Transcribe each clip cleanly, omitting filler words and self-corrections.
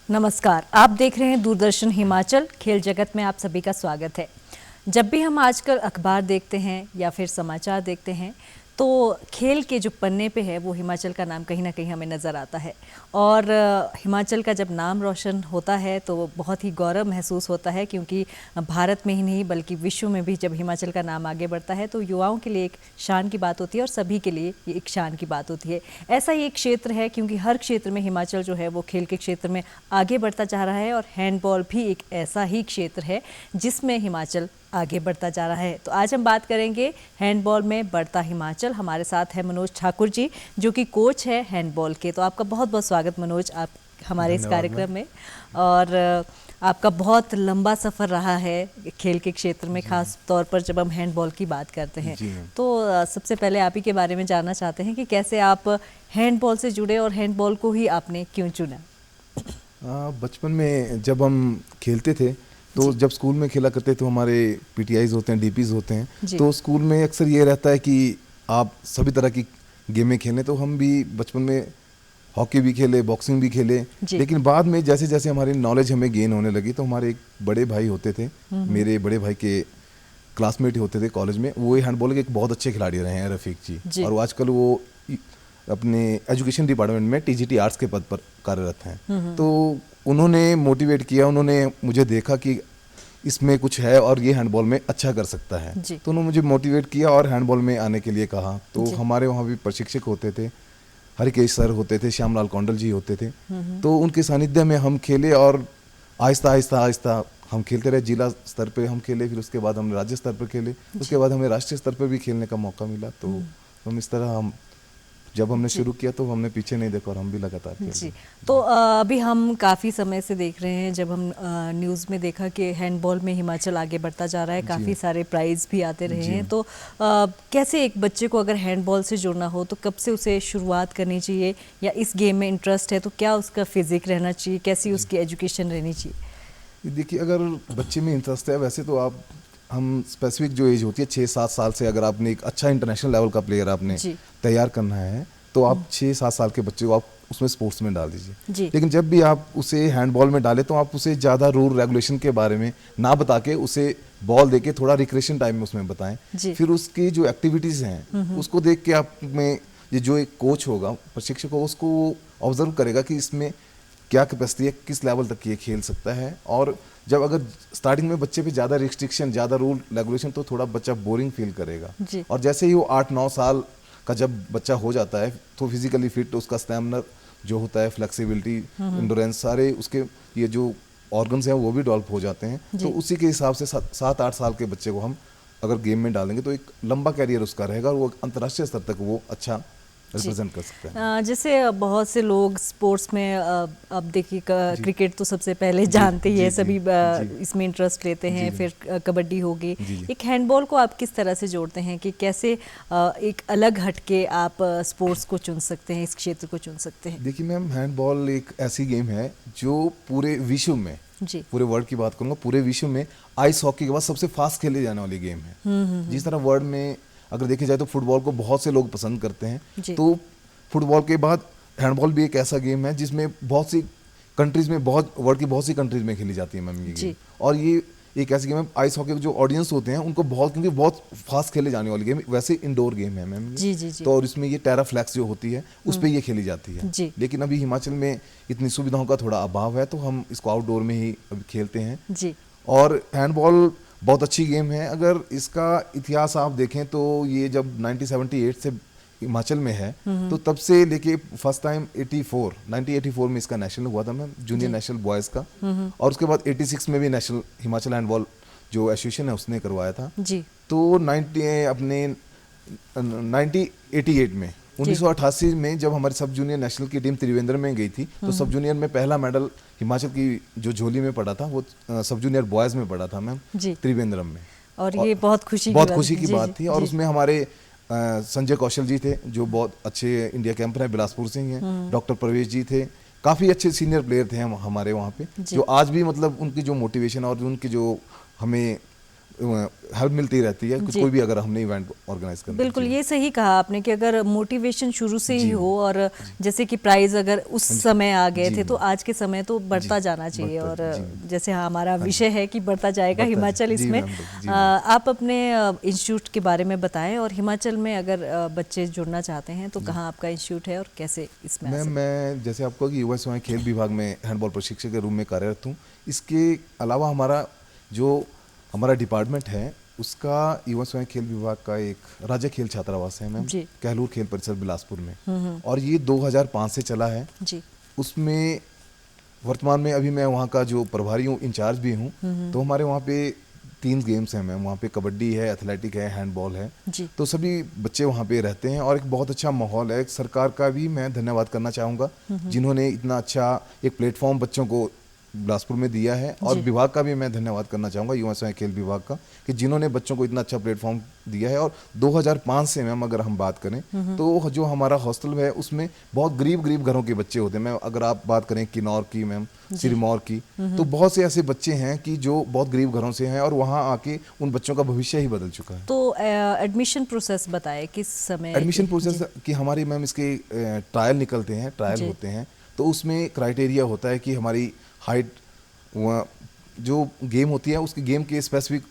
नमस्कार, आप देख रहे हैं दूरदर्शन हिमाचल। खेल जगत में आप सभी का स्वागत है। जब भी हम आजकल अखबार देखते हैं या फिर समाचार देखते हैं तो खेल के जो पन्ने पे है वो हिमाचल का नाम कहीं ना कहीं हमें नज़र आता है। और हिमाचल का जब नाम रोशन होता है तो बहुत ही गौरव महसूस होता है, क्योंकि भारत में ही नहीं बल्कि विश्व में भी जब हिमाचल का नाम आगे बढ़ता है तो युवाओं के लिए एक शान की बात होती है और सभी के लिए ये एक शान की बात होती है। ऐसा ही एक क्षेत्र है, क्योंकि हर क्षेत्र में हिमाचल जो है वो खेल के क्षेत्र में आगे बढ़ता जा रहा है और हैंडबॉल भी एक ऐसा ही क्षेत्र है जिसमें हिमाचल आगे बढ़ता जा रहा है। तो आज हम बात करेंगे हैंडबॉल में बढ़ता हिमाचल। हमारे साथ है मनोज ठाकुर जी, जो कि कोच है हैंडबॉल के। तो आपका बहुत बहुत स्वागत मनोज, आप हमारे इस कार्यक्रम में। और आपका बहुत लंबा सफ़र रहा है खेल के क्षेत्र में, खास तौर पर जब हम हैंडबॉल की बात करते हैं। तो सबसे पहले आप ही के बारे में जानना चाहते हैं कि कैसे आप हैंडबॉल से जुड़े और हैंडबॉल को ही आपने क्यों चुना। बचपन में जब हम खेलते थे तो जब स्कूल में खेला करते तो हमारे पीटीआईज होते हैं, डीपीज होते हैं, तो स्कूल में अक्सर ये रहता है कि आप सभी तरह की गेमें खेलें। तो हम भी बचपन में हॉकी भी खेले, बॉक्सिंग भी खेले, लेकिन बाद में जैसे जैसे हमारी नॉलेज हमें गेन होने लगी तो हमारे एक बड़े भाई होते थे, मेरे बड़े भाई के क्लासमेट होते थे कॉलेज में, वो हैंडबॉल के एक बहुत अच्छे खिलाड़ी रहे हैं, रफीक जी। और आजकल वो अपने एजुकेशन डिपार्टमेंट में टीजीटी आर्ट्स के पद पर कार्यरत हैं। तो उन्होंने मोटिवेट किया, उन्होंने मुझे देखा कि इसमें कुछ है और ये हैंडबॉल में अच्छा कर सकता है, तो उन्होंने मुझे मोटिवेट किया और हैंडबॉल में आने के लिए कहा। तो हमारे वहाँ भी प्रशिक्षक होते थे, हरिकेश सर होते थे, श्यामलाल कौंडल जी होते थे, तो उनके सानिध्य में हम खेले और आहिस्ता आहिस्ता आहिस्ता हम खेलते रहे। जिला स्तर पे हम खेले, फिर उसके बाद हमने राज्य स्तर पर खेले, उसके बाद हमें राष्ट्रीय स्तर पर भी खेलने का मौका मिला। तो हम इस तरह हम जब हमने शुरू किया तो हमने पीछे नहीं देखा और हम भी लगातार खेले। जी, तो अभी हम काफ़ी समय से देख रहे हैं, जब हम न्यूज़ में देखा कि हैंडबॉल में हिमाचल आगे बढ़ता जा रहा है, काफ़ी सारे प्राइज़ भी आते रहे हैं। तो कैसे एक बच्चे को अगर हैंडबॉल से जुड़ना हो तो कब से उसे शुरुआत करनी चाहिए, या इस गेम में इंटरेस्ट है तो क्या उसका फिजिक रहना चाहिए, कैसी उसकी एजुकेशन रहनी चाहिए? देखिए, अगर बच्चे में इंटरेस्ट है, वैसे तो आप हम स्पेसिफिक जो एज होती है 6-7 साल से, अगर आपने एक अच्छा इंटरनेशनल लेवल का प्लेयर आपने तैयार करना है तो आप 6-7 साल के बच्चे को आप उसमें स्पोर्ट्स में डाल दीजिए। लेकिन जब भी आप उसे हैंडबॉल में डालें तो आप उसे ज़्यादा रूल रेगुलेशन के बारे में ना बता के उसे बॉल देके थोड़ा रिक्रेशन टाइम में उसमें बताएं। फिर उसकी जो एक्टिविटीज़ हैं उसको देख के आप में ये जो एक कोच होगा, प्रशिक्षक होगा, उसको ऑब्जर्व करेगा कि इसमें क्या कैपेसिटी है, किस लेवल तक ये खेल सकता है। और जब अगर स्टार्टिंग में बच्चे पे ज़्यादा रिस्ट्रिक्शन, ज़्यादा रूल रेगुलेशन, तो थोड़ा बच्चा बोरिंग फील करेगा। और जैसे ही वो 8-9 साल का जब बच्चा हो जाता है तो फिजिकली फिट, उसका स्टैमिना जो होता है, फ्लेक्सिबिलिटी, एंडोरेंस, सारे उसके ये जो ऑर्गन्स हैं वो भी डेवलप हो जाते हैं। तो उसी के हिसाब से 7-8 साल के बच्चे को हम अगर गेम में डालेंगे तो एक लंबा कैरियर उसका रहेगा और वो अंतर्राष्ट्रीय स्तर तक वो अच्छा रिप्रेजेंट कर सकते हैं। जैसे बहुत से लोग स्पोर्ट्स में, अब देखिए क्रिकेट तो सबसे पहले जानते ही है, सभी इसमें इंटरेस्ट लेते हैं, फिर कबड्डी होगी। एक हैंडबॉल को आप किस तरह से जोड़ते हैं कि कैसे एक अलग हटके आप स्पोर्ट्स को चुन सकते हैं, इस क्षेत्र को चुन सकते हैं? देखिए मैम, हैंडबॉल एक ऐसी गेम है जो पूरे विश्व में, पूरे वर्ल्ड की बात करूँगा, पूरे विश्व में आइस हॉकी के बाद सबसे फास्ट खेले जाने वाली गेम है। जिस तरह वर्ल्ड में अगर देखा जाए तो फुटबॉल को बहुत से लोग पसंद करते हैं, तो फुटबॉल के बाद हैंडबॉल भी एक ऐसा गेम है जिसमें बहुत सी कंट्रीज में, वर्ल्ड की बहुत सी कंट्रीज में खेली जाती है मैम ये गेम। और ये एक ऐसी गेम है, आइस हॉकी के जो ऑडियंस होते हैं उनको बहुत, क्योंकि बहुत फास्ट खेले जाने वाली गेम, वैसे इंडोर गेम है मैम। तो और इसमें ये टेराफ्लैक्स जो होती है उस पर ये खेली जाती है। लेकिन अभी हिमाचल में इतनी सुविधाओं का थोड़ा अभाव है तो हम इसको आउटडोर में ही अभी खेलते हैं। और हैंडबॉल बहुत अच्छी गेम है। अगर इसका इतिहास आप देखें तो ये जब 1978 से हिमाचल में है तो तब से लेके फर्स्ट टाइम 1984 में इसका नेशनल हुआ था मैम, जूनियर नेशनल बॉयज़ का। और उसके बाद 86 में भी नेशनल हिमाचल हैंडबॉल जो एसोसिएशन है उसने करवाया था। तो 1988 में 1988 में जब हमारी सब जूनियर नेशनल की टीम त्रिवेंद्र में गई थी तो सब जूनियर में पहला मेडल हिमाचल की जो झोली में पड़ा था वो सब जूनियर बॉयज़ में पड़ा था मैम, त्रिवेंद्रम में। और ये बहुत खुशी की बात थी। और उसमें हमारे संजय कौशल जी थे जो बहुत अच्छे इंडिया कैंपर हैं, बिलासपुर से ही हैं, डॉक्टर प्रवेश जी थे, काफ़ी अच्छे सीनियर प्लेयर थे हम हमारे वहाँ पे, जो आज भी मतलब उनकी जो मोटिवेशन और उनकी जो हमें हेल्प मिलती रहती है कोई भी अगर हमने इवेंट ऑर्गेनाइज करना। बिल्कुल, ये सही कहा आपने कि अगर मोटिवेशन शुरू से ही हो और जैसे कि प्राइज अगर उस समय आ गए थे तो आज के समय तो बढ़ता जाना चाहिए। और जैसे हमारा विषय है कि बढ़ता जाएगा हिमाचल, इसमें आप अपने इंस्टीट्यूट के बारे में बताएं और हिमाचल में अगर बच्चे जुड़ना चाहते हैं तो कहाँ आपका इंस्टीट्यूट है और कैसे इसमें? मैं जैसे आपको कि युवा सेवाएं खेल विभाग में हैंडबॉल प्रशिक्षक के रूप में कार्यरत हूँ। इसके अलावा हमारा डिपार्टमेंट है, उसका युवा सेवाएं खेल विभाग का एक राज्य खेल छात्रावास है मैम, कहलूर खेल परिसर बिलासपुर में, और ये 2005 से चला है जी। उसमें वर्तमान में अभी मैं वहाँ का जो प्रभारी हूँ, इंचार्ज भी हूँ। तो हमारे वहाँ पे 3 गेम्स हैं मैम, वहाँ पे कबड्डी है, एथलेटिक है, हैंडबॉल है जी। तो सभी बच्चे वहाँ पे रहते हैं और एक बहुत अच्छा माहौल है। सरकार का भी मैं धन्यवाद करना चाहूँगा जिन्होंने इतना अच्छा एक प्लेटफॉर्म बच्चों को बिलासपुर में दिया है, और विभाग का भी मैं धन्यवाद करना चाहूँगा, युवा सेवाएं खेल विभाग का, कि जिन्होंने बच्चों को इतना अच्छा प्लेटफॉर्म दिया है। और 2005 से मैम अगर हम बात करें तो जो हमारा हॉस्टल है उसमें बहुत गरीब घरों के बच्चे होते हैं। मैं अगर आप बात करें किन्नौर की मैम, सिरमौर की, तो बहुत से ऐसे बच्चे हैं कि जो बहुत गरीब घरों से हैं और वहाँ आके उन बच्चों का भविष्य ही बदल चुका है। तो एडमिशन प्रोसेस बताए किस समय? एडमिशन प्रोसेस की हमारी मैम इसके ट्रायल निकलते हैं, ट्रायल होते हैं, तो उसमें क्राइटेरिया होता है कि हमारी हाइट, जो गेम होती है उसकी गेम के स्पेसिफिक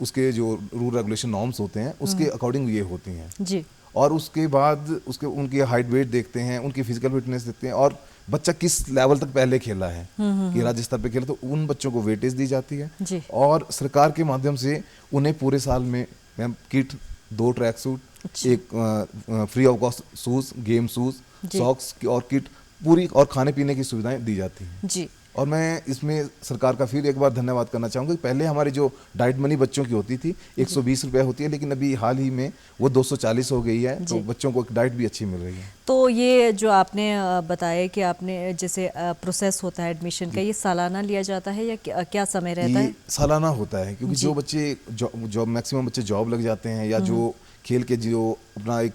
उसके जो रूल रेगुलेशन नॉर्म्स होते हैं उसके अकॉर्डिंग ये होती हैं जी। और उसके बाद उनकी हाइट वेट देखते हैं, उनकी फिजिकल फिटनेस देखते हैं, और बच्चा किस लेवल तक पहले खेला है कि राज्य स्तर पे खेला, तो उन बच्चों को वेटेज दी जाती है जी। और सरकार के माध्यम से उन्हें पूरे साल में मैम किट, 2 ट्रैक सूट, एक free of cost shoes, game shoes, socks और किट पूरी, और खाने पीने की सुविधाएं दी जाती हैं जी। और मैं इसमें सरकार का फिर एक बार धन्यवाद करना चाहूँगा। पहले हमारी जो डाइट मनी बच्चों की होती थी 120 रुपये होती है, लेकिन अभी हाल ही में वो 240 हो गई है, तो बच्चों को डाइट भी अच्छी मिल रही है। तो ये जो आपने बताया कि आपने जैसे प्रोसेस होता है एडमिशन का, ये सालाना लिया जाता है या क्या समय रहता है? सालाना होता है, क्योंकि जो बच्चे जॉब मैक्सिमम बच्चे जॉब लग जाते हैं या जो खेल के जो अपना एक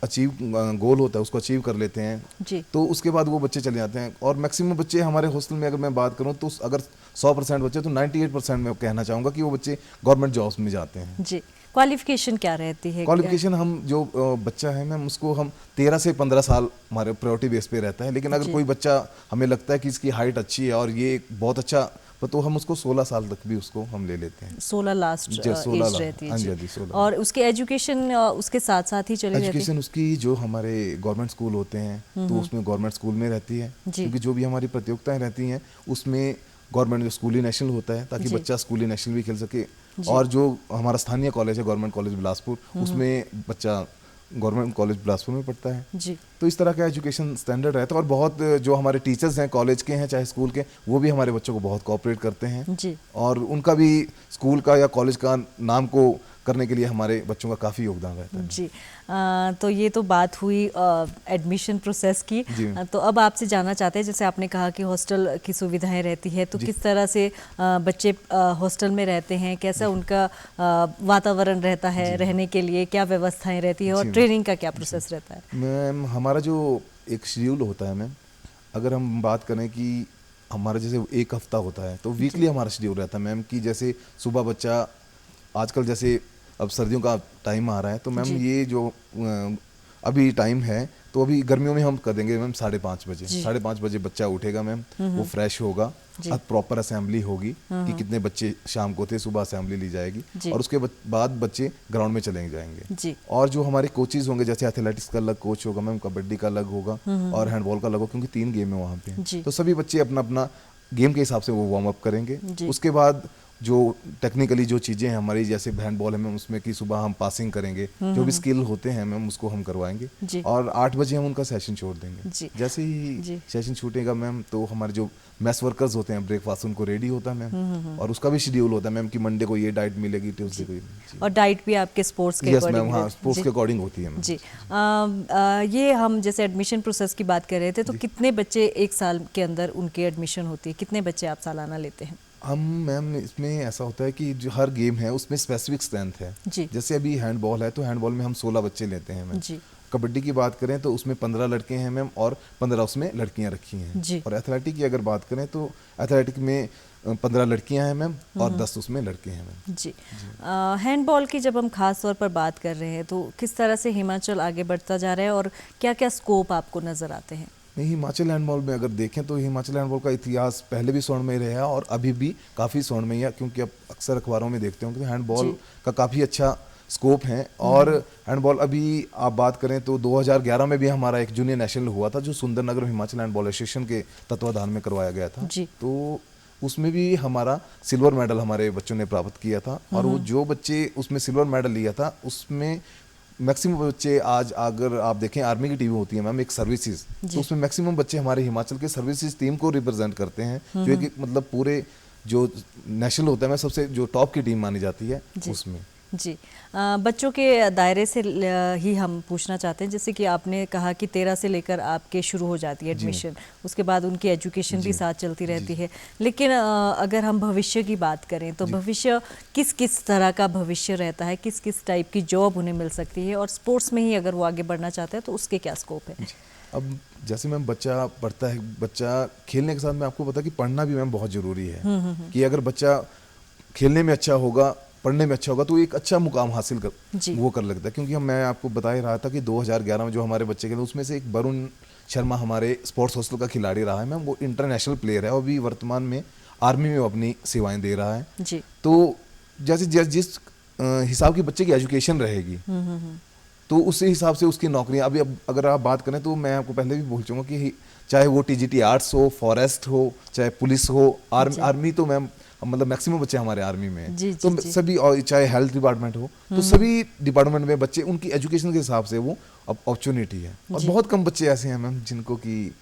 अचीव गोल होता है उसको अचीव कर लेते हैं जी। तो उसके बाद वो बच्चे चले जाते हैं। और मैक्सिमम बच्चे हमारे हॉस्टल में अगर मैं बात करूं तो अगर 100% बच्चे तो 98% मैं कहना चाहूँगा कि वो बच्चे गवर्नमेंट जॉब्स में जाते हैं जी। क्वालिफिकेशन क्या रहती है? क्वालिफिकेशन हम जो बच्चा है मैम उसको हम 13 से 15 साल हमारे प्रायोरिटी बेस पे रहता है, लेकिन अगर कोई बच्चा हमें लगता है कि इसकी हाइट अच्छी है और ये बहुत अच्छा, तो हम उसको 16 साल तक भी उसको हम ले लेते हैं। 16 लास्ट एज रहती है जी। 16। और उसके एजुकेशन उसके साथ साथ ही चली एजुकेशन उसकी जो हमारे गवर्नमेंट स्कूल होते हैं तो उसमें गवर्नमेंट स्कूल में रहती है, क्योंकि जो भी हमारी प्रतियोगिताएं रहती हैं उसमें गवर्नमेंट जो स्कूली नेशनल होता है ताकि बच्चा स्कूली नेशनल भी खेल सके। और जो हमारा स्थानीय कॉलेज है गवर्नमेंट कॉलेज बिलासपुर, उसमें बच्चा गवर्नमेंट कॉलेज बिलासपुर में पढ़ता है जी। तो इस तरह का एजुकेशन स्टैंडर्ड रहता है। और बहुत जो हमारे टीचर्स हैं कॉलेज के हैं चाहे स्कूल के, वो भी हमारे बच्चों को बहुत कोऑपरेट करते हैं जी। और उनका भी स्कूल का या कॉलेज का नाम को करने के लिए हमारे बच्चों का काफ़ी योगदान रहता है जी। तो ये तो बात हुई एडमिशन प्रोसेस की। तो अब आपसे जानना चाहते हैं, जैसे आपने कहा कि हॉस्टल की सुविधाएं रहती है, तो किस तरह से बच्चे हॉस्टल में रहते हैं, कैसा उनका वातावरण रहता है रहने के लिए, क्या व्यवस्थाएं रहती है और ट्रेनिंग का क्या प्रोसेस रहता है? मैम हमारा जो एक शेड्यूल होता है मैम, अगर हम बात करें कि हमारा जैसे एक हफ्ता होता है तो वीकली हमारा शेड्यूल रहता है मैम, कि जैसे सुबह बच्चा, आजकल जैसे अब सर्दियों का टाइम आ रहा है तो मैम ये जो अभी टाइम है तो अभी गर्मियों में हम कर देंगे मैम 5:30 बजे। 5:30 बजे बच्चा उठेगा मैम, वो फ्रेश होगा, अब प्रॉपर असेंबली होगी कि कितने बच्चे शाम को थे, सुबह असेंबली ली जाएगी और उसके बाद बच्चे ग्राउंड में चले जाएंगे। और जो हमारे कोचेज होंगे, जैसे एथलेटिक्स का अलग कोच होगा मैम, कबड्डी का अलग होगा और हैंडबॉल का अलग होगा, क्योंकि 3 गेम है वहाँ पे, तो सभी बच्चे अपना अपना गेम के हिसाब से वो वार्म अप करेंगे। उसके बाद जो टेक्निकली जो चीज़ें हैं हमारी, जैसे हैंडबॉल है मैम, उसमें कि सुबह हम पासिंग करेंगे, जो भी स्किल होते हैं मैम उसको हम करवाएंगे और 8 बजे हम उनका सेशन छोड़ देंगे। जैसे ही सेशन छूटेगा मैम तो हमारे जो मेस वर्कर्स होते हैं, ब्रेकफास्ट उनको रेडी होता है मैम, और उसका भी शेड्यूल होता है मैम कि मंडे को ये डाइट मिलेगी, ट्यूसडे को ये। और डाइट भी आपके स्पोर्ट्स के अकॉर्डिंग? यस मैम, हाँ, स्पोर्ट्स के अकॉर्डिंग होती है जी। ये हम जैसे एडमिशन प्रोसेस की बात कर रहे थे, तो कितने बच्चे एक साल के अंदर उनकी एडमिशन होती है, कितने बच्चे आप सालाना लेते हैं? हम मैम इसमें ऐसा होता है कि जो हर गेम है उसमें स्पेसिफिक स्ट्रेंथ है जी। जैसे अभी हैंडबॉल है तो हैंडबॉल में हम 16 बच्चे लेते हैं मैम जी। कबड्डी की बात करें तो उसमें 15 लड़के हैं मैम और 15 उसमें लड़कियां रखी हैं जी। और एथलेटिक की अगर बात करें तो एथलेटिक में 15 लड़कियां हैं मैम और 10 उसमें लड़के हैं मैम। जी, हैंडबॉल की जब हम खास तौर पर बात कर रहे हैं तो किस तरह से हिमाचल आगे बढ़ता जा रहा है और क्या क्या स्कोप आपको नज़र आते हैं? नहीं, हिमाचल हैंडबॉल में अगर देखें तो हिमाचल हैंडबॉल का इतिहास पहले भी स्वर्ण में ही रहा है और अभी भी काफ़ी स्वर्ण में ही है, क्योंकि अब अक्सर अखबारों में देखते होंगे हैंडबॉल का काफ़ी अच्छा स्कोप है। और हैंडबॉल अभी आप बात करें तो 2011 में भी हमारा एक जूनियर नेशनल हुआ था जो सुंदरनगर हिमाचल हैंडबॉल एसोसिएशन के तत्वाधान में करवाया गया था। तो उसमें भी हमारा सिल्वर मेडल हमारे बच्चों ने प्राप्त किया था। और वो जो बच्चे उसमें सिल्वर मेडल लिया था उसमें मैक्सिमम बच्चे, आज अगर आप देखें आर्मी की टीम होती है मैम एक सर्विसेज, तो उसमें मैक्सिमम बच्चे हमारे हिमाचल के सर्विसेज टीम को रिप्रेजेंट करते हैं, जो एक मतलब पूरे जो नेशनल होता है मैं सबसे जो टॉप की टीम मानी जाती है उसमें। जी, बच्चों के दायरे से ही हम पूछना चाहते हैं, जैसे कि आपने कहा कि 13 से लेकर आपके शुरू हो जाती है एडमिशन, उसके बाद उनकी एजुकेशन भी साथ चलती रहती है, लेकिन अगर हम भविष्य की बात करें तो भविष्य किस किस तरह का भविष्य रहता है, किस किस टाइप की जॉब उन्हें मिल सकती है, और स्पोर्ट्स में ही अगर वो आगे बढ़ना चाहते हैं तो उसके क्या स्कोप है? अब जैसे मैम बच्चा पढ़ता है, बच्चा खेलने के साथ में आपको पता कि पढ़ना भी मैम बहुत ज़रूरी है। कि अगर बच्चा खेलने में अच्छा होगा, पढ़ने में अच्छा होगा तो एक अच्छा मुकाम हासिल वो कर लगता है। क्योंकि मैं आपको बता ही रहा था कि 2011 में जो हमारे बच्चे खेले उसमें से एक वरुण शर्मा हमारे स्पोर्ट्स हॉस्टल का खिलाड़ी रहा है मैम, वो इंटरनेशनल प्लेयर है और अभी वर्तमान में आर्मी में अपनी सेवाएं दे रहा है जी। तो जैसे जिस हिसाब की बच्चे की एजुकेशन रहेगी तो उसी हिसाब से उसकी नौकरियां, अभी अब अगर आप बात करें तो मैं आपको पहले भी बोल चुका कि चाहे वो TGT आर्ट्स हो, फॉरेस्ट हो, चाहे पुलिस हो, आर्मी तो मैम मतलब मैक्सिमम बच्चे हमारे आर्मी में हैं, तो सभी, और चाहे हेल्थ डिपार्टमेंट हो, तो सभी डिपार्टमेंट में बच्चे उनकी एजुकेशन के हिसाब से वो अपॉर्चुनिटी है। और बहुत कम बच्चे ऐसे हैं मैम जिनको की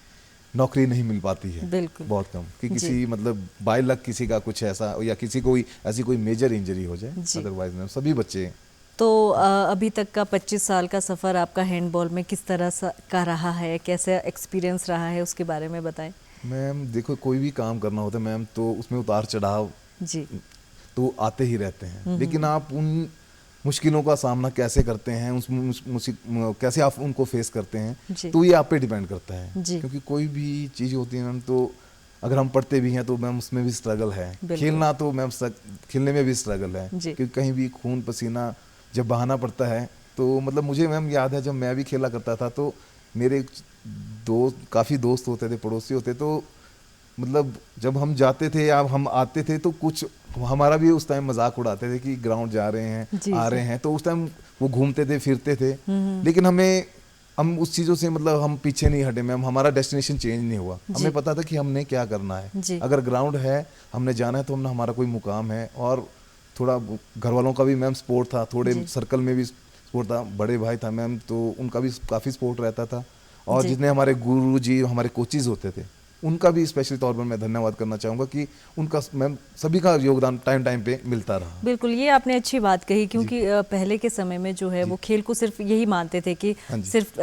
नौकरी नहीं मिल पाती है, बहुत कम, कि किसी मतलब बाय लक किसी का कुछ ऐसा या किसी को ऐसी कोई मेजर इंजरी हो जाए, अदरवाइज मैम सभी बच्चे। तो अभी तक का 25 साल का सफ़र आपका हैंडबॉल में किस तरह का रहा है, कैसे एक्सपीरियंस रहा है, उसके बारे में बताएं। मैम देखो, कोई भी काम करना होता है मैम तो उसमें उतार चढ़ाव जी तो आते ही रहते हैं, लेकिन आप उन मुश्किलों का सामना कैसे करते हैं, कैसे आप उनको फेस करते हैं, तो ये आप पे डिपेंड करता है। क्योंकि कोई भी चीज़ होती है मैम, तो अगर हम पढ़ते भी हैं तो मैम उसमें भी स्ट्रगल है, खेलना तो मैम खेलने में भी स्ट्रगल है, क्योंकि कहीं भी खून पसीना जब बहाना पड़ता है तो मतलब मुझे मैम याद है जब मैं भी खेला करता था तो मेरे काफ़ी दोस्त होते थे, पड़ोसी होते, तो मतलब जब हम जाते थे या हम आते थे तो कुछ हमारा भी उस टाइम मजाक उड़ाते थे कि ग्राउंड जा रहे हैं, आ रहे हैं, तो उस टाइम वो घूमते थे, फिरते थे, लेकिन हम उस चीज़ों से मतलब हम पीछे नहीं हटे मैम, हमारा डेस्टिनेशन चेंज नहीं हुआ। हमें पता था कि हमने क्या करना है, अगर ग्राउंड है, हमने जाना है तो हमने, हमारा कोई मुकाम है। और थोड़ा घर वालों का भी मैम सपोर्ट था, थोड़े सर्कल में भी सपोर्ट था, बड़े भाई था मैम तो उनका भी काफ़ी सपोर्ट रहता था। और जितने हमारे गुरु जी, हमारे कोचेज होते थे, उनका भी स्पेशल तौर पर मैं धन्यवाद करना चाहूँगा कि उनका मैम सभी का योगदान टाइम पे मिलता रहा। बिल्कुल, ये आपने अच्छी बात कही, क्योंकि पहले के समय में जो है वो खेल को सिर्फ यही मानते थे कि सिर्फ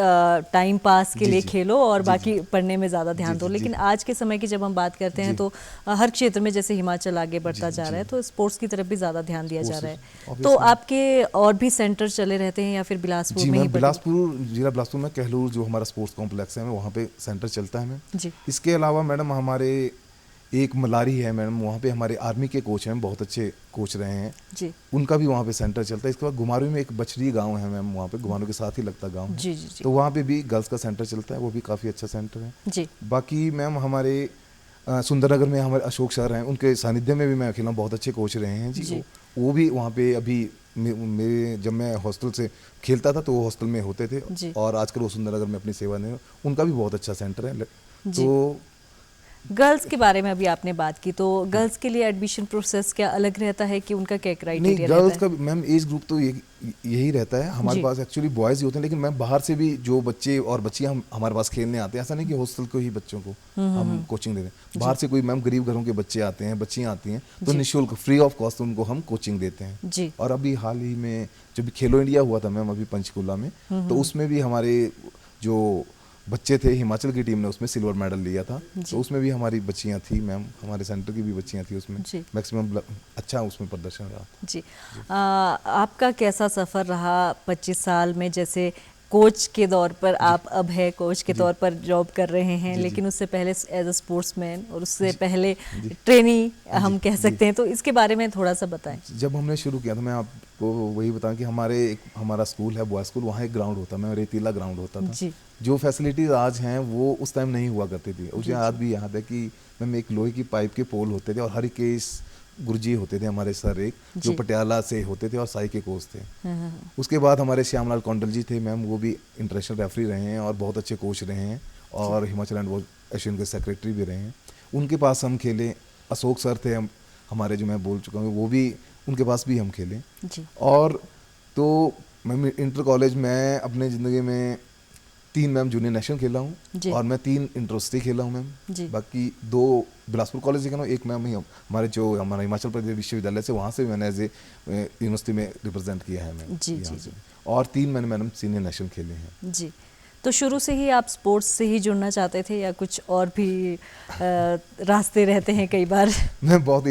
टाइम पास के लिए खेलो और बाकी पढ़ने में ज़्यादा ध्यान दो, लेकिन आज के समय की जब हम बात करते हैं तो हर क्षेत्र में जैसे हिमाचल आगे बढ़ता जा रहा है तो स्पोर्ट्स की तरफ भी ज़्यादा ध्यान दिया जा रहा है। तो आपके और भी सेंटर चले रहते हैं या फिर बिलासपुर में ही? बिलासपुर, जिला बिलासपुर में कहलूर जो हमारा स्पोर्ट्स कॉम्प्लेक्स है वहाँ पे सेंटर चलता है मैम। इसके अलावा मैडम हमारे एक मलारी है मैडम, वहाँ पे हमारे आर्मी के कोच हैं, बहुत अच्छे कोच रहे हैं जी, उनका भी वहाँ पे सेंटर चलता है। इसके बाद घुमारवी में एक बछड़ी गांव है मैम, वहाँ पे घुमारवी के साथ ही लगता गांव है, तो वहाँ पे भी गर्ल्स का सेंटर चलता है, वो भी काफ़ी अच्छा सेंटर है जी। बाकी मैम हमारे सुंदरनगर में हमारे अशोक सर हैं, उनके सानिध्य में भी मैं खेला, बहुत अच्छे कोच रहे हैं जी। वो भी वहाँ पे अभी मेरे जब मैं हॉस्टल से खेलता था तो वो हॉस्टल में होते थे और आजकल वो सुंदरनगर में अपनी सेवा ने, उनका भी बहुत अच्छा सेंटर है। तो गर्ल्स के बारे में अभी आपने बात की, तो गर्ल्स के लिए एडमिशन प्रोसेस क्या अलग रहता है कि उनका क्या क्राइटेरिया रहता है? गर्ल्स का मैम एज ग्रुप तो यही रहता है, हमारे पास एक्चुअली बॉयज़ ही होते हैं, लेकिन मैम बाहर से भी जो बच्चे और बच्चियां हमारे पास खेलने आते हैं, ऐसा नहीं कि हॉस्टल को ही बच्चों को हम कोचिंग दे दें, बाहर से कोई मैम गरीब घरों के बच्चे आते हैं, बच्चियां आती हैं, तो निःशुल्क फ्री ऑफ कॉस्ट उनको हम कोचिंग देते हैं। और अभी हाल ही में जब खेलो इंडिया हुआ था मैम अभी पंचकूला में, तो उसमें भी हमारे जो बच्चे थे हिमाचल की टीम ने उसमें सिल्वर मेडल लिया था, तो उसमें भी हमारी बच्चियां थी मैम, हमारे सेंटर की भी बच्चियां थी उसमें, मैक्सिमम अच्छा उसमें प्रदर्शन रहा जी। आपका कैसा सफ़र रहा 25 साल में? जैसे कोच के तौर पर आप अब है कोच के तौर पर जॉब कर रहे हैं, लेकिन उससे पहले एज अ स्पोर्ट्समैन और उससे पहले ट्रेनी हम कह सकते हैं, तो इसके बारे में थोड़ा सा बताएं। जब हमने शुरू किया था, मैं आपको वही बताऊं कि हमारा स्कूल है बॉय स्कूल, वहाँ एक ग्राउंड होता है, मैं रेतीला ग्राउंड होता था। जो फैसिलिटीज आज हैं वो उस टाइम नहीं हुआ करती थी। मुझे आज भी याद है कि मैम एक लोहे की पाइप के पोल होते थे और हरिकेश गुरुजी होते थे हमारे सर, एक जो पटियाला से होते थे और साई के कोच थे। उसके बाद हमारे श्यामलाल कौंडल जी थे मैम, वो भी इंटरनेशनल रेफरी रहे हैं और बहुत अच्छे कोच रहे हैं और हिमाचल हैंडबॉल एसोसिएशन के सेक्रेटरी भी रहे हैं। उनके पास हम खेले। अशोक सर थे हमारे, जो मैं बोल चुका हूँ, वो भी उनके पास भी हम खेले। और तो मैम इंटर कॉलेज में अपने ज़िंदगी में 3 मैम जूनियर नेशनल खेला हूँ और मैं 3 इंटरस्टी खेला हूँ मैम। बाकी 2 बिलासपुर कॉलेज से खेला हूँ, एक मैम हमारे जो हमारा हिमाचल प्रदेश विश्वविद्यालय से, वहाँ से मैंने एज ए यूनिवर्सिटी में रिप्रेजेंट किया है मैम। और 3 मैंने मैडम सीनियर नेशनल खेले हैं। जी, तो शुरू से ही आप स्पोर्ट्स से ही जुड़ना चाहते थे या कुछ और भी रास्ते रहते हैं कई बार? मैं बहुत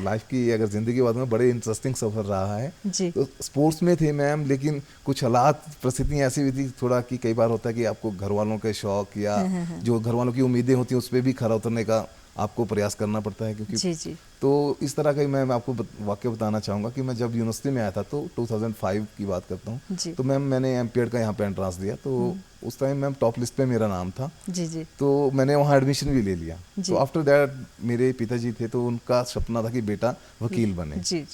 लाइफ की अगर ज़िंदगी की बात में बड़े इंटरेस्टिंग सफ़र रहा है जी। तो स्पोर्ट्स में थे मैम, लेकिन कुछ हालात परिस्थितियाँ ऐसी हुई थी थोड़ा कि कई बार होता है कि आपको घर वालों के शौक या जो घर वालों की उम्मीदें होती हैं उस पर भी खरा उतरने का आपको प्रयास करना पड़ता है, क्योंकि जी। तो इस तरह का मैं आपको वाक्य बताना चाहूँगा कि मैं जब यूनिवर्सिटी में आया था तो 2005 की बात करता हूँ, तो मैम मैंने एमपीएड का यहाँ पे एंट्रांस दिया, तो उस टाइम मैम टॉप लिस्ट पे मेरा नाम था जी। तो मैंने वहाँ एडमिशन भी ले लिया। तो आफ्टर दैट मेरे पिताजी थे, तो उनका सपना था कि बेटा वकील बने जी।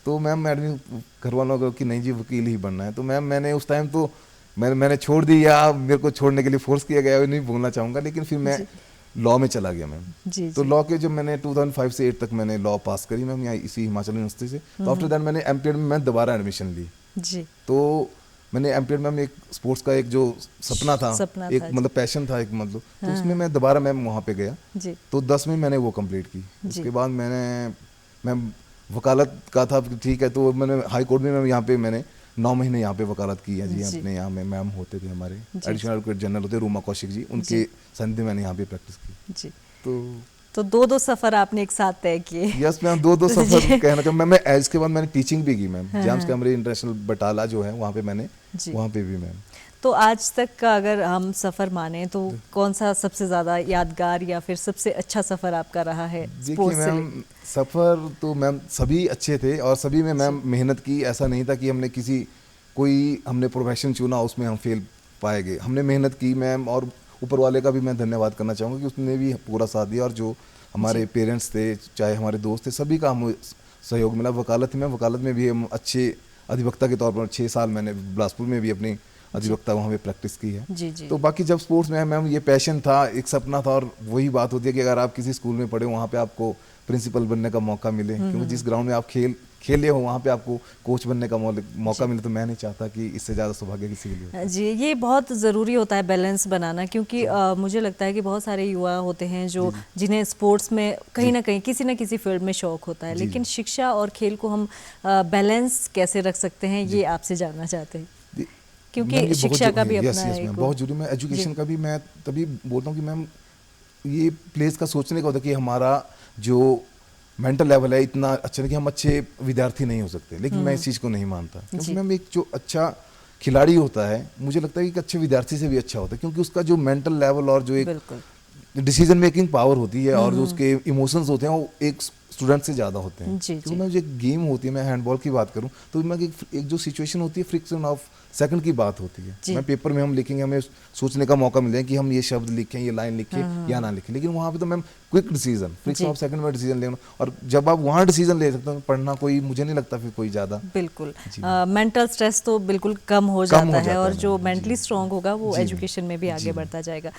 तो मैम एडमिशन घर वालों को कि नहीं जी वकील ही बनना है, तो मैम मैंने उस टाइम तो मैंने छोड़ दिया, मेरे को छोड़ने के लिए फोर्स किया गया, नहीं बोलना चाहूँगा, लेकिन फिर मैं लॉ में चला गया मैम। तो लॉ के जब मैंने 2005 से 8 तक मैंने लॉ पास करी मैम यहाँ इसी हिमाचल यूनिवर्सिटी से। तो आफ्टर दैट मैंने एमपीएड में मैं दोबारा एडमिशन ली जी। तो मैंने एमपीएड में एक स्पोर्ट्स का एक जो सपना था एक मतलब पैशन था एक मतलब, तो उसमें मैं दोबारा मैम वहाँ पे गया जी। तो 10 में मैंने वो कंप्लीट की। उसके बाद मैं वकालत का था, ठीक है, तो मैंने हाई कोर्ट में मैं यहाँ पे मैंने 9 महीने यहाँ पे वकालत की है जी। अपने यहाँ में मैम होते थे हमारे एडिशनल एडवोकेट जनरल होते रूमा कौशिक जी, उनके सानिध्य मैंने यहाँ पे प्रैक्टिस की जी। तो 2 सफ़र आपने एक साथ तय किए? यस मैम, 2 सफ़र कहना चाहूँ मैं इसके बाद मैंने टीचिंग भी की मैम, जेम्स कैमरे इंटरनेशनल बटाला जो है वहाँ पे मैंने वहाँ पे भी मैम। तो आज तक का अगर हम सफ़र माने तो कौन सा सबसे ज़्यादा यादगार या फिर सबसे अच्छा सफ़र आपका रहा है? देखिए मैम, सफ़र तो मैम सभी अच्छे थे और सभी में मैम मेहनत की। ऐसा नहीं था कि हमने प्रोफेशन चुना उसमें हम फेल पाए गए, हमने मेहनत की मैम। और ऊपर वाले का भी मैं धन्यवाद करना चाहूँगा कि उसने भी पूरा साथ दिया, और जो हमारे पेरेंट्स थे चाहे हमारे दोस्त थे सभी का हमें सहयोग मिला। वकालत में भी हम अच्छे अधिवक्ता के तौर पर 6 साल मैंने बिलासपुर में भी अपनी अधिवक्ता वहाँ पे प्रैक्टिस की है जी। तो बाकी जब स्पोर्ट्स में मैम ये पैशन था, एक सपना था, और वही बात होती है कि अगर आप किसी स्कूल में पढ़े वहाँ पे आपको प्रिंसिपल बनने का मौका मिले, क्योंकि जिस ग्राउंड में आप खेले हो वहाँ पे आपको कोच बनने का मौका मिले, तो मैं नहीं चाहता कि इससे ज़्यादा सौभाग्य किसी के लिए जी। ये बहुत ज़रूरी होता है बैलेंस बनाना, क्योंकि मुझे लगता है कि बहुत सारे युवा होते हैं जो जिन्हें स्पोर्ट्स में कहीं ना कहीं किसी न किसी फील्ड में शौक होता है, लेकिन शिक्षा और खेल को हम बैलेंस कैसे रख सकते हैं ये आपसे जानना चाहते हैं, क्योंकि शिक्षा का भी अपना एक बहुत जरूरी है, एजुकेशन का भी। मैं तभी बोलता हूँ कि मैम ये प्लेस का सोचने का होता है कि हमारा जो मेंटल लेवल है इतना अच्छा है कि हम अच्छे विद्यार्थी नहीं हो सकते, लेकिन मैं इस चीज़ को नहीं मानता, क्योंकि मैम एक जो अच्छा खिलाड़ी होता है मुझे लगता है कि अच्छे विद्यार्थी से भी अच्छा होता है, क्योंकि उसका जो मेंटल लेवल और जो एक डिसीजन मेकिंग पावर होती है और जो उसके इमोशंस होते हैं वो एक स्टूडेंट से ज़्यादा होते हैं। क्योंकि मैं जो गेम होती है, मैं हैंडबॉल की बात करूँ तो मैं एक जो सिचुएशन होती है फ्रिक्शन ऑफ सेकंड की बात होती है। मैं पेपर में हम लिखेंगे, हमें सोचने का मौका मिले कि हम ये शब्द लिखें, ये लाइन लिखें या ना लिखें, लेकिन वहाँ पे तो ma'am quick decision, friction of second में डिसीजन लेना, और जब आप वहाँ डिसीजन ले सकते हो पढ़ना कोई मुझे नहीं लगता फिर कोई ज़्यादा बिल्कुल मेंटल स्ट्रेस तो बिल्कुल कम हो जाता है, और जो मेंटली स्ट्रांग होगा वो एजुकेशन में भी आगे बढ़ता जाएगा।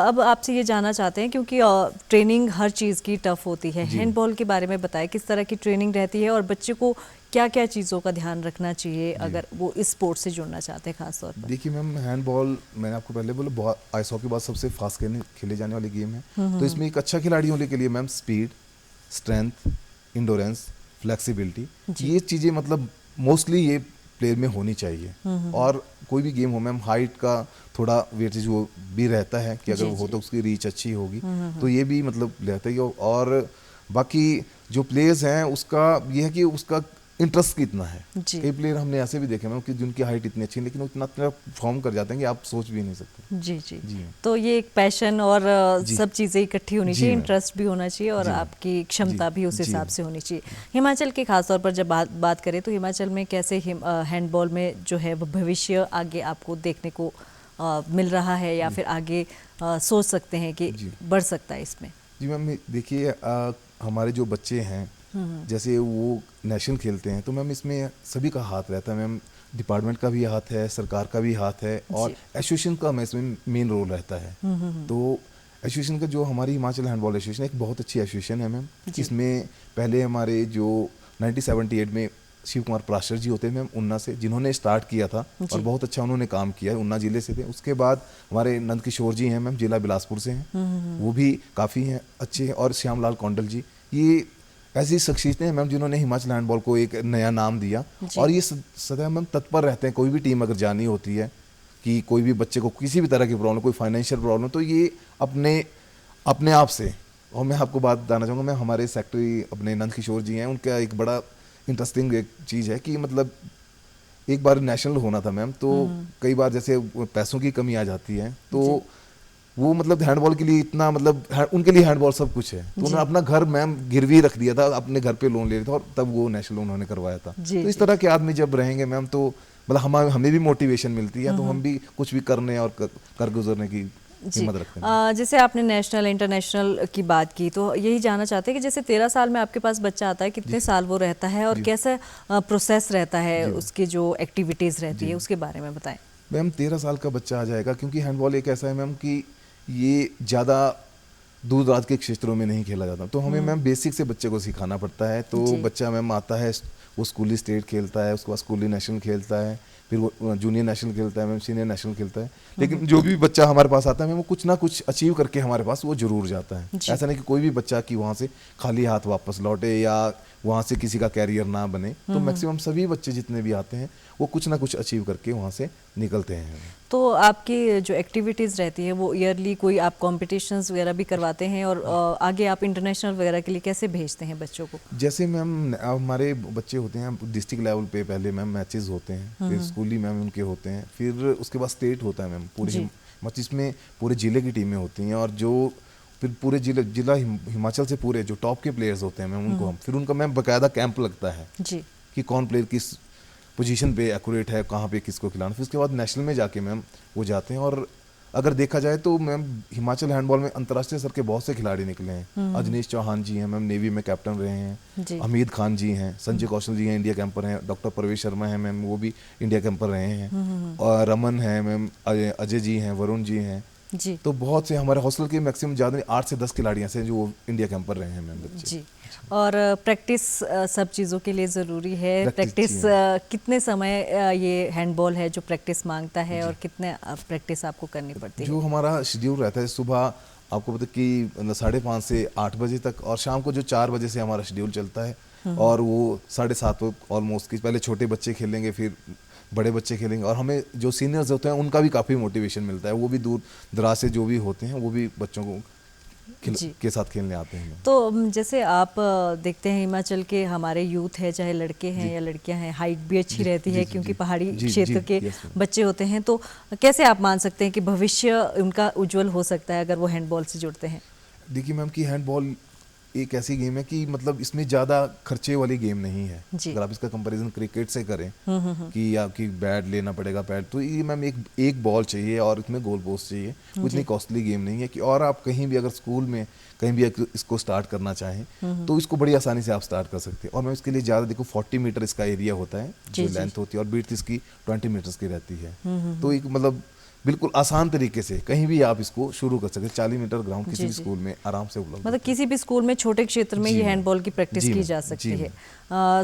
अब आपसे ये जानना चाहते हैं, क्योंकि ट्रेनिंग हर चीज़ की टफ होती है, हैंडबॉल के बारे में बताएं किस तरह की ट्रेनिंग रहती है और बच्चे को क्या क्या चीज़ों का ध्यान रखना चाहिए अगर वो इस स्पोर्ट से जुड़ना चाहते हैं खास तौर पर? देखिए मैम, हैंडबॉल मैंने आपको पहले बोला बहुत आइस हॉकी बाद सबसे फास्ट खेले जाने वाली गेम है, तो इसमें एक अच्छा खिलाड़ी होने के लिए ma'am speed, strength, endurance, flexibility, ये चीज़ें मतलब मोस्टली ये प्लेयर में होनी चाहिए। और कोई भी गेम हो मैम, हाइट का थोड़ा वेटेज वो भी रहता है कि अगर वो हो तो उसकी रीच अच्छी होगी, तो ये भी मतलब रहता ही। और बाकी जो प्लेयर्स हैं उसका ये है कि उसका इंटरेस्ट कितना है। जी। कई प्लेयर हमने ऐसे भी देखे मैम कि जिनकी हाइट इतनी अच्छी है लेकिन वो इतना परफॉर्म कर जाते हैं कि आप सोच भी नहीं सकते। जी जी जी मैम। तो ये एक पैशन और जी सब चीज़ें इकट्ठी होनी जी चाहिए, मैम। इंटरेस्ट भी होना चाहिए और जी मैम। आपकी क्षमता जी भी उस जी हिसाब मैम। से होनी चाहिए। हिमाचल के खासतौर पर जब बात करें तो हिमाचल में कैसे हैंडबॉल में जो है वो भविष्य आगे आपको देखने को मिल रहा है या फिर आगे सोच सकते हैं कि जी। बढ़ सकता है इसमें? जी मैम देखिए हमारे जो बच्चे हैं जैसे वो नेशनल खेलते हैं तो मैम इसमें सभी का हाथ रहता है मैम, डिपार्टमेंट का भी हाथ है, सरकार का भी हाथ है और जी। एसोसिएशन का मैं इसमें मेन रोल रहता है। तो एसोसिएशन का जो हमारी हिमाचल हैंडबॉल एसोसिएशन एक बहुत अच्छी एसोसिएशन है मैम। जी। इसमें पहले हमारे जो 1978 में शिव कुमार पराशर जी होते हैं मैम उन्ना से, जिन्होंने स्टार्ट किया था जी। और बहुत अच्छा उन्होंने काम किया है, उन्ना जिले से थे। उसके बाद हमारे नंद किशोर जी हैं मैम, जिला बिलासपुर से हैं, वो भी काफ़ी हैं अच्छे हैं, और श्यामलाल कौंडल जी, ये ऐसी शख्सियतें हैं मैम जिन्होंने हिमाचल हैंडबॉल को एक नया नाम दिया। जी। और ये सदैव मैम तत्पर रहते हैं, कोई भी टीम अगर जानी होती है कि कोई भी बच्चे को किसी भी तरह की प्रॉब्लम, कोई फाइनेंशियल प्रॉब्लम, तो ये अपने आप से। और मैं आपको बात बताना चाहूँगा, मैं हमारे सेक्रेटरी अपने नंद किशोर जी हैं, उनका एक बड़ा इंटरेस्टिंग एक चीज़ है कि मतलब एक बार नेशनल होना था मैम, तो कई बार जैसे पैसों की कमी आ जाती है तो वो मतलब हैंडबॉल के लिए इतना मतलब उनके लिए हैंडबॉल सब कुछ है, तो उन्होंने अपना घर मैम गिरवी रख दिया था, अपने घर पे लोन ले लिया था और तब वो नेशनल उन्होंने करवाया था। तो इस तरह के आदमी जब रहेंगे मैम तो मतलब हमें भी मोटिवेशन मिलती है, तो हम भी कुछ भी करने और कर गुजरने की हिम्मत रखते हैं। जैसे आपने नेशनल इंटरनेशनल की बात की तो यही जानना चाहते हैं कि जैसे 13 साल में आपके पास बच्चा आता है, कितने साल वो रहता है और कैसा प्रोसेस रहता है, उसकी जो एक्टिविटीज़ रहती है उसके बारे में बताएं। मैम 13 साल का बच्चा आ जाएगा, क्योंकि हैंडबॉल एक ऐसा है मैम कि ये ज़्यादा दूर दराज के क्षेत्रों में नहीं खेला जाता, तो हमें मैम बेसिक से बच्चे को सिखाना पड़ता है। तो बच्चा मैम आता है, वो स्कूली स्टेट खेलता है, उसके बाद स्कूली नेशनल खेलता है, फिर वो जूनियर नेशनल खेलता है मैम, सीनियर नेशनल खेलता है। लेकिन जो भी बच्चा हमारे पास आता है मैम, वो कुछ ना कुछ अचीव करके हमारे पास वो जरूर जाता है। ऐसा नहीं कि कोई भी बच्चा कि वहाँ से खाली हाथ वापस लौटे या वहाँ से किसी का कैरियर ना बने। तो मैक्सिमम सभी बच्चे जितने भी आते हैं वो कुछ ना कुछ अचीव करके वहाँ से निकलते हैं। तो आपकी जो एक्टिविटीज़ रहती है वो ईयरली कोई आप कॉम्पिटिशन्स वगैरह भी करवाते हैं और आगे आप इंटरनेशनल वगैरह के लिए कैसे भेजते हैं बच्चों को? जैसे मैम हमारे बच्चे होते हैं डिस्ट्रिक्ट लेवल पे, पहले मैम मैचेस होते हैं, फिर स्कूली मैम उनके होते हैं, फिर उसके बाद स्टेट होता है मैम पूरे, जिसमें पूरे ज़िले की टीमें होती हैं, और जो फिर पूरे जिला हिमाचल से पूरे जो टॉप के प्लेयर्स होते हैं मैम, उनको हम फिर उनका मैम बाकायदा कैंप लगता है जी कि कौन प्लेयर किस पोजीशन पे एक्यूरेट है, कहाँ पे किसको खिलाना। फिर उसके बाद नेशनल में जाके मैम वो जाते हैं। और अगर देखा जाए तो मैम हिमाचल हैंडबॉल में अंतर्राष्ट्रीय स्तर के बहुत से खिलाड़ी निकले हैं। अजनीश चौहान जी हैं मैम, नेवी में कैप्टन रहे हैं, हमीद खान जी हैं, संजय कौशल जी हैं, इंडिया कैंपर हैं, डॉक्टर प्रवेश शर्मा हैं मैम, वो भी इंडिया कैंपर रहे हैं, और रमन है मैम, अजय जी हैं, वरुण जी हैं जी। तो बहुत से हमारे हॉस्टल के मैक्सिमम ज़्यादा 8 से 10 खिलाड़ियाँ से जो इंडिया कैंपर रहे हैं मैम बच्चे जी। और प्रैक्टिस सब चीज़ों के लिए ज़रूरी है। प्रैक्टिस कितने समय ये हैंडबॉल है जो प्रैक्टिस मांगता है और कितने प्रैक्टिस आपको करनी पड़ती है? जो हमारा शेड्यूल रहता है, सुबह आपको पता कि 5:30 से 8 बजे तक, और शाम को जो 4 बजे से हमारा शेड्यूल चलता है, और वो 7:30 ऑलमोस्ट की पहले छोटे बच्चे खेलेंगे, फिर बड़े बच्चे खेलेंगे, और हमें जो सीनियर्स होते हैं उनका भी काफ़ी मोटिवेशन मिलता है, वो भी दूर दराज से जो भी होते हैं वो भी बच्चों को के साथ खेलने आते हैं। तो जैसे आप देखते हैं हिमाचल के हमारे यूथ है, चाहे लड़के हैं या लड़कियां हैं, हाइट भी अच्छी रहती है क्योंकि पहाड़ी क्षेत्र के बच्चे होते हैं, तो कैसे आप मान सकते हैं कि भविष्य उनका उज्जवल हो सकता है अगर वो हैंडबॉल से जुड़ते हैं? देखिए मैम कि हैंडबॉल एक ऐसी गेम है कि मतलब इसमें ज़्यादा खर्चे वाली गेम नहीं है। अगर आप इसका कंपैरिजन क्रिकेट से करें कि आपकी बैट लेना पड़ेगा, पैड, तो ये मैम एक बॉल चाहिए और इसमें गोल पोस्ट चाहिए, इतनी कॉस्टली गेम नहीं है कि, और आप कहीं भी अगर स्कूल में कहीं भी इसको स्टार्ट करना चाहें तो इसको बड़ी आसानी से आप स्टार्ट कर सकते हैं। और मैम इसके लिए ज़्यादा देखो 40 मीटर इसका एरिया होता है जो लेंथ होती है, और ब्रीथ इसकी 20 मीटर्स की रहती है। तो एक मतलब बिल्कुल आसान तरीके से कहीं भी आप इसको शुरू कर सकते हैं। 40 मीटर ग्राउंड किसी भी स्कूल में आराम से उपलब्ध, मतलब किसी भी स्कूल में छोटे क्षेत्र में ये हैंडबॉल की प्रैक्टिस की जा सकती है।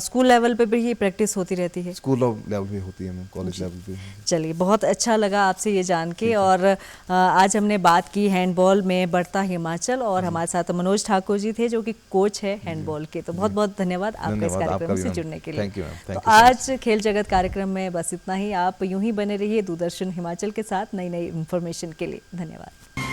स्कूल लेवल पे भी ये प्रैक्टिस होती रहती है? स्कूल लेवल पे होती है मैम, कॉलेज लेवल पे। चलिए, बहुत अच्छा लगा आपसे ये जान के, और आज हमने बात की हैंडबॉल में बढ़ता हिमाचल, और हमारे साथ मनोज ठाकुर जी थे जो कि कोच है हैंडबॉल के। तो बहुत बहुत धन्यवाद आपका इस कार्यक्रम से जुड़ने के लिए। तो आज खेल जगत कार्यक्रम में बस इतना ही। आप यूं ही बने रहिए दूरदर्शन हिमाचल के साथ नई नई इन्फॉर्मेशन के लिए। धन्यवाद।